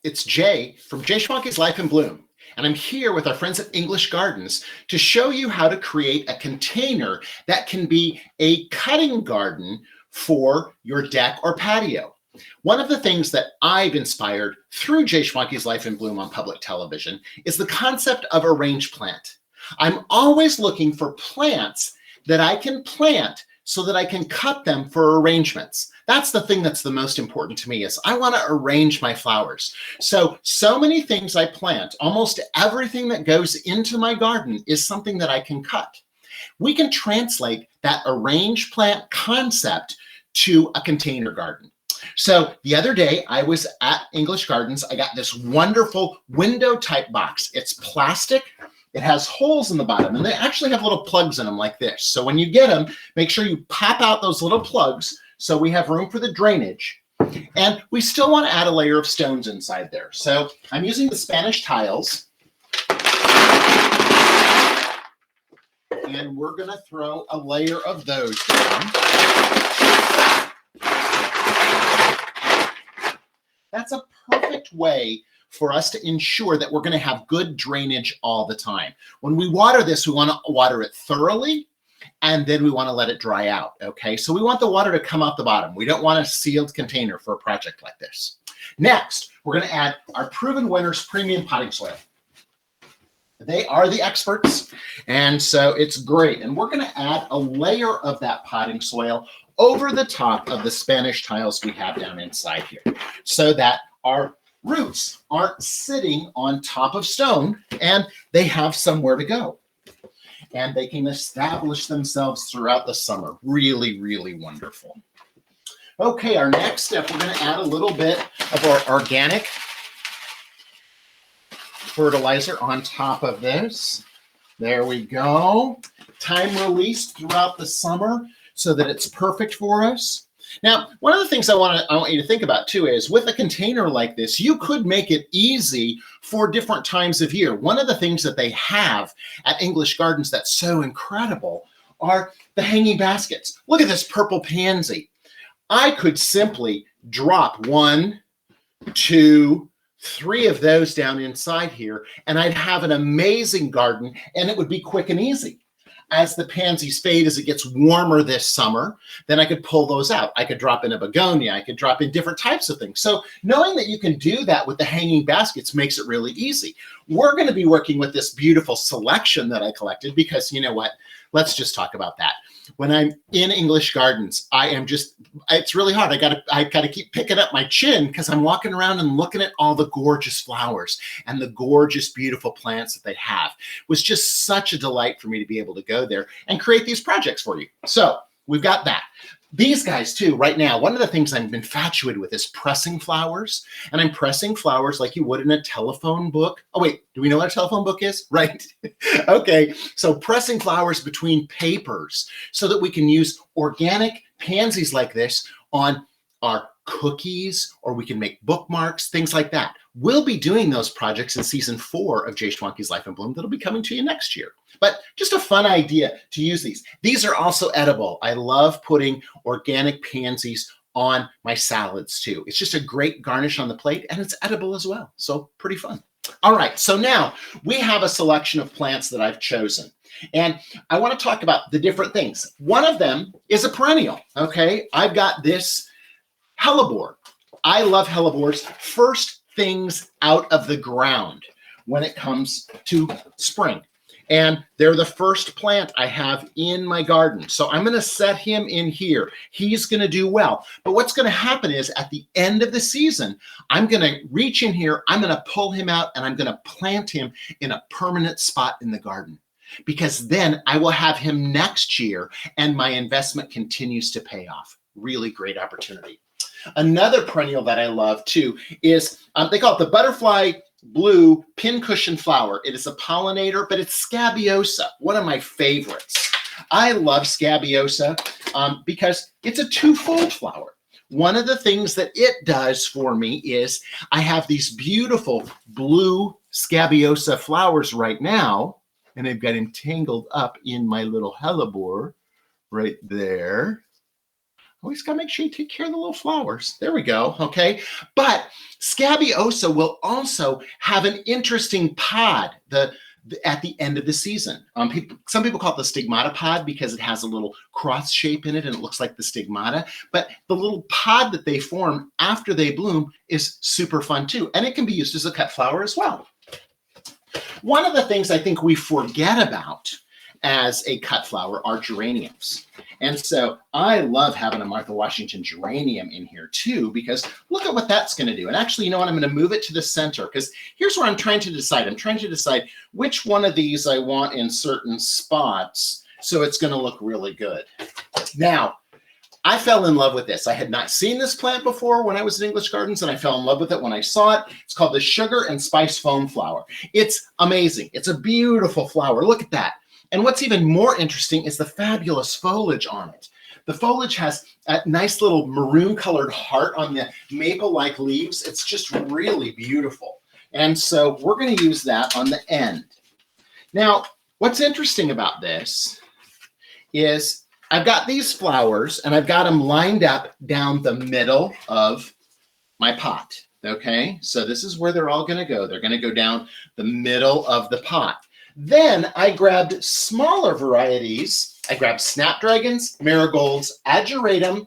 it's Jay from J Schwanke's Life in Bloom, and I'm here with our friends at English Gardens to show you how to create a container that can be a cutting garden for your deck or patio. One of the things that I've inspired through J Schwanke's Life in Bloom on public television is the concept of a range plant. I'm always looking for plants that I can plant so that I can cut them for arrangements. That's the thing that's the most important to me is I want to arrange my flowers. So many things I plant, almost everything that goes into my garden is something that I can cut. We can translate that arrange plant concept to a container garden. So the other day I was at English Gardens. I got this wonderful window type box. It's plastic. It has holes in the bottom, and they actually have little plugs in them like this. So when you get them, make sure you pop out those little plugs so we have room for the drainage. And we still want to add a layer of stones inside there. So I'm using the Spanish tiles. And we're going to throw a layer of those down. That's a perfect way for us to ensure that we're going to have good drainage all the time. When we water this, we want to water it thoroughly, and then we want to let it dry out, okay? So we want the water to come out the bottom. We don't want a sealed container for a project like this. Next, we're going to add our Proven Winners Premium Potting Soil. They are the experts, and so it's great. And we're going to add a layer of that potting soil over the top of the Spanish tiles we have down inside here so that our roots aren't sitting on top of stone and they have somewhere to go. And they can establish themselves throughout the summer. Really, really wonderful. Okay, our next step, we're going to add a little bit of our organic fertilizer on top of this. There we go. Time released throughout the summer so that it's perfect for us. Now, one of the things I want you to think about too is with a container like this, you could make it easy for different times of year. One of the things that they have at English Gardens that's so incredible are the hanging baskets. Look at this purple pansy. I could simply drop 1, 2, 3 of those down inside here, and I'd have an amazing garden, and it would be quick and easy. As the pansies fade, as it gets warmer this summer, then I could pull those out. I could drop in a begonia. I could drop in different types of things. So knowing that you can do that with the hanging baskets makes it really easy. We're going to be working with this beautiful selection that I collected because you know what? Let's just talk about that. When I'm in English Gardens, it's really hard. I gotta keep picking up my chin because I'm walking around and looking at all the gorgeous flowers and the gorgeous, beautiful plants that they have. It was just such a delight for me to be able to go there and create these projects for you. So we've got that. These guys too, right now, one of the things I'm infatuated with is pressing flowers. And I'm pressing flowers like you would in a telephone book. Oh wait, do we know what a telephone book is? Right. Okay, so pressing flowers between papers so that we can use organic pansies like this on our cookies, or we can make bookmarks, things like that. We'll be doing those projects in season 4 of J Schwanke's Life in Bloom that'll be coming to you next year. But just a fun idea to use these. These are also edible. I love putting organic pansies on my salads too. It's just a great garnish on the plate, and it's edible as well. So pretty fun. All right, so now we have a selection of plants that I've chosen. And I want to talk about the different things. One of them is a perennial, okay? I've got this hellebore. I love hellebores. First things out of the ground when it comes to spring. And they're the first plant I have in my garden. So I'm going to set him in here. He's going to do well. But what's going to happen is at the end of the season, I'm going to reach in here, I'm going to pull him out, and I'm going to plant him in a permanent spot in the garden. Because then I will have him next year, and my investment continues to pay off. Really great opportunity. Another perennial that I love too is, they call it the butterfly blue pincushion flower. It is a pollinator, but it's scabiosa, one of my favorites. I love scabiosa because it's a twofold flower. One of the things that it does for me is I have these beautiful blue scabiosa flowers right now, and I've got him tangled up in my little hellebore right there. Always got to make sure you take care of the little flowers. There we go. Okay. But Scabiosa will also have an interesting pod at the end of the season. Some people call it the stigmata pod because it has a little cross shape in it and it looks like the stigmata. But the little pod that they form after they bloom is super fun too. And it can be used as a cut flower as well. One of the things I think we forget about as a cut flower are geraniums. And so I love having a Martha Washington geranium in here too, because look at what that's going to do. And actually, you know what? I'm going to move it to the center because here's where I'm trying to decide. I'm trying to decide which one of these I want in certain spots so it's going to look really good. Now, I fell in love with this. I had not seen this plant before when I was in English Gardens, and I fell in love with it when I saw it. It's called the Sugar and Spice Foam Flower. It's amazing. It's a beautiful flower. Look at that. And what's even more interesting is the fabulous foliage on it. The foliage has a nice little maroon colored heart on the maple-like leaves. It's just really beautiful. And so we're going to use that on the end. Now, what's interesting about this is I've got these flowers and I've got them lined up down the middle of my pot. Okay, so this is where they're all going to go. They're going to go down the middle of the pot. Then I grabbed smaller varieties. I grabbed snapdragons, marigolds, ageratum,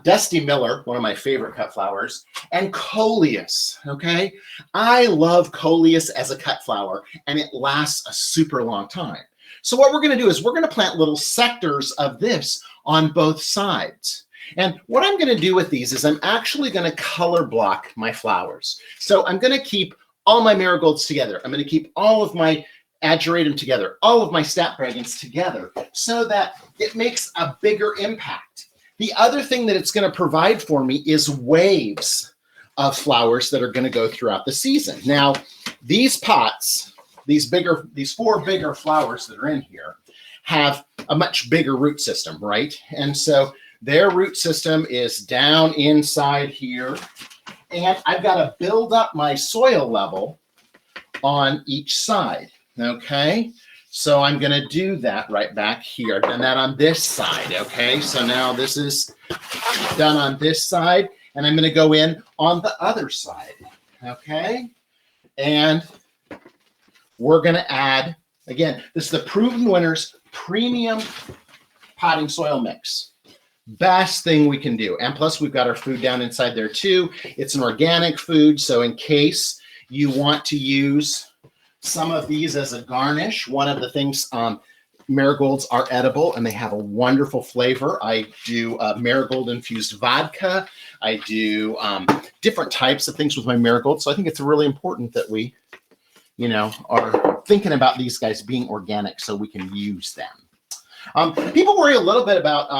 Dusty Miller, one of my favorite cut flowers, and coleus, okay? I love coleus as a cut flower, and it lasts a super long time. So what we're going to do is we're going to plant little sectors of this on both sides. And what I'm going to do with these is I'm actually going to color block my flowers. So I'm going to keep all my marigolds together. I'm going to keep all of my ageratum together, all of my snapdragons together, so that it makes a bigger impact. The other thing that it's going to provide for me is waves of flowers that are going to go throughout the season. Now, these pots, these four bigger flowers that are in here, have a much bigger root system, right? And so their root system is down inside here. And I've got to build up my soil level on each side, okay? So I'm going to do that right back here. I've done that on this side, okay? So now this is done on this side, and I'm going to go in on the other side, okay? And we're going to add, again, this is the Proven Winners Premium Potting Soil Mix. Best thing we can do. And plus we've got our food down inside there too. It's an organic food. So in case you want to use some of these as a garnish, one of the things, marigolds are edible and they have a wonderful flavor. I do marigold infused vodka. I do different types of things with my marigolds. So I think it's really important that we, you know, are thinking about these guys being organic so we can use them. People worry a little bit about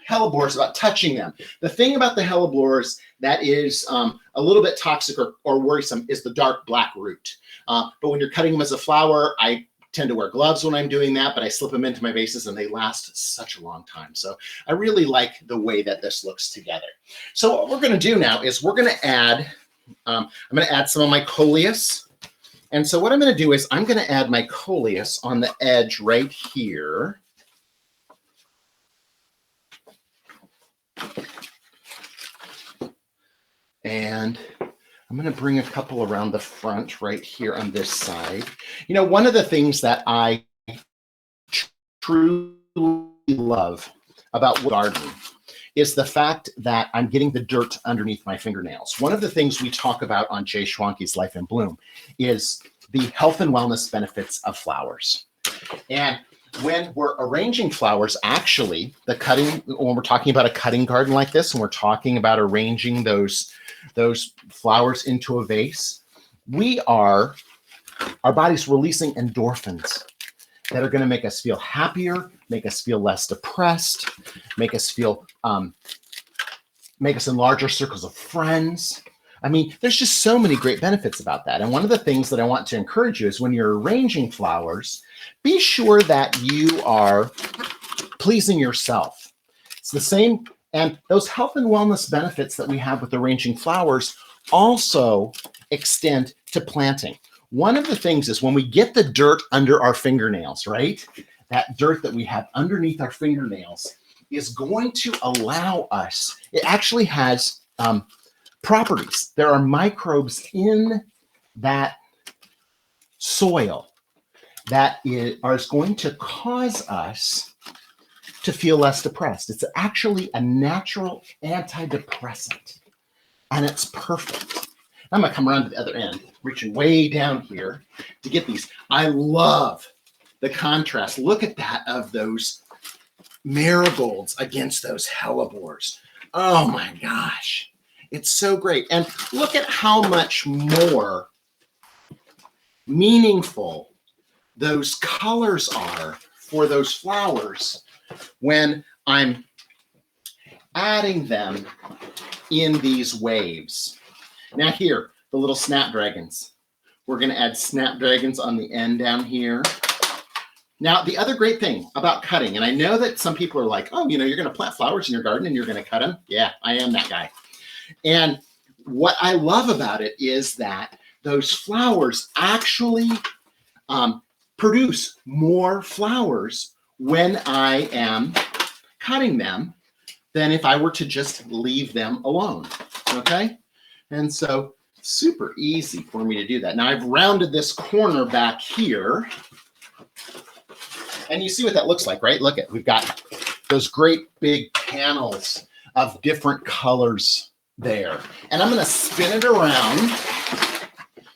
hellebores, about touching them. The thing about the hellebores that is a little bit toxic or worrisome is the dark black root. But when you're cutting them as a flower, I tend to wear gloves when I'm doing that, but I slip them into my vases and they last such a long time. So I really like the way that this looks together. So what we're going to do now is we're going to add, I'm going to add some of my coleus. And so what I'm going to do is I'm going to add my coleus on the edge right here. And I'm going to bring a couple around the front right here on this side. You know, one of the things that I truly love about gardening is the fact that I'm getting the dirt underneath my fingernails. One of the things we talk about on J Schwanke's Life in Bloom is the health and wellness benefits of flowers. And when we're arranging flowers, actually, when we're talking about a cutting garden like this, and we're talking about arranging those flowers into a vase, our body's releasing endorphins that are going to make us feel happier, make us feel less depressed, make us in larger circles of friends. I mean, there's just so many great benefits about that. And one of the things that I want to encourage you is when you're arranging flowers, be sure that you are pleasing yourself. It's the same, and those health and wellness benefits that we have with arranging flowers also extend to planting. One of the things is when we get the dirt under our fingernails, right? That dirt that we have underneath our fingernails, is going to allow us, it actually has properties. There are microbes in that soil that is going to cause us to feel less depressed. It's actually a natural antidepressant, and it's perfect. I'm gonna come around to the other end, reaching way down here to get these. I love the contrast. Look at that of those marigolds against those hellebores. Oh my gosh, it's so great. And look at how much more meaningful those colors are for those flowers when I'm adding them in these waves. Now here, the little snapdragons. We're going to add snapdragons on the end down here. Now, the other great thing about cutting, and I know that some people are like, oh, you're going to plant flowers in your garden and you're going to cut them. Yeah, I am that guy. And what I love about it is that those flowers actually produce more flowers when I am cutting them than if I were to just leave them alone, okay? And so super easy for me to do that. Now I've rounded this corner back here, and you see what that looks like, right? Look at, we've got those great big panels of different colors there. And I'm gonna spin it around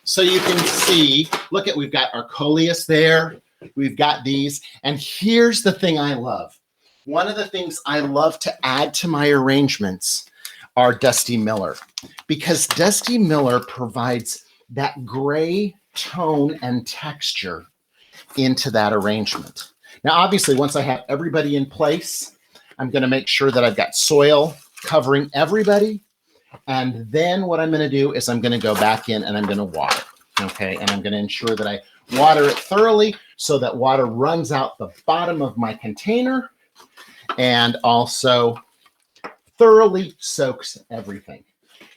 so you can see, look at, we've got our coleus there, we've got these, and here's the thing I love. One of the things I love to add to my arrangements are Dusty Miller, because Dusty Miller provides that gray tone and texture into that arrangement. Now, obviously, once I have everybody in place, I'm going to make sure that I've got soil covering everybody. And then what I'm going to do is I'm going to go back in and I'm going to water. Okay. And I'm going to ensure that I water it thoroughly so that water runs out the bottom of my container and also thoroughly soaks everything.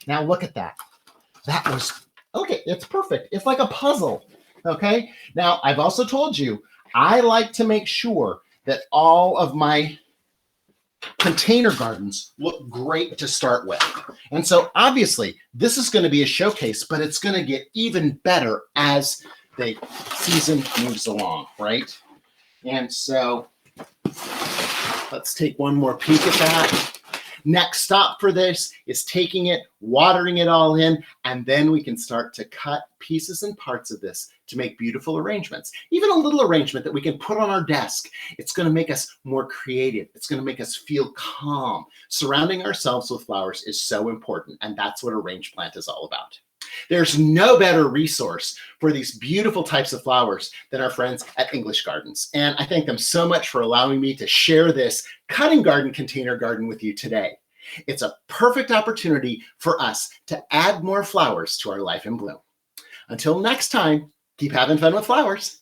Now look at that. That was, okay, it's perfect. It's like a puzzle. Okay. Now I've also told you, I like to make sure that all of my container gardens look great to start with. And so obviously this is going to be a showcase, but it's going to get even better as the season moves along, right? And so let's take one more peek at that. Next stop for this is taking it, watering it all in, and then we can start to cut pieces and parts of this to make beautiful arrangements. Even a little arrangement that we can put on our desk. It's going to make us more creative. It's going to make us feel calm. Surrounding ourselves with flowers is so important, and that's what Arrange Plant is all about. There's no better resource for these beautiful types of flowers than our friends at English Gardens. And I thank them so much for allowing me to share this cutting garden container garden with you today. It's a perfect opportunity for us to add more flowers to our life in bloom. Until next time, keep having fun with flowers.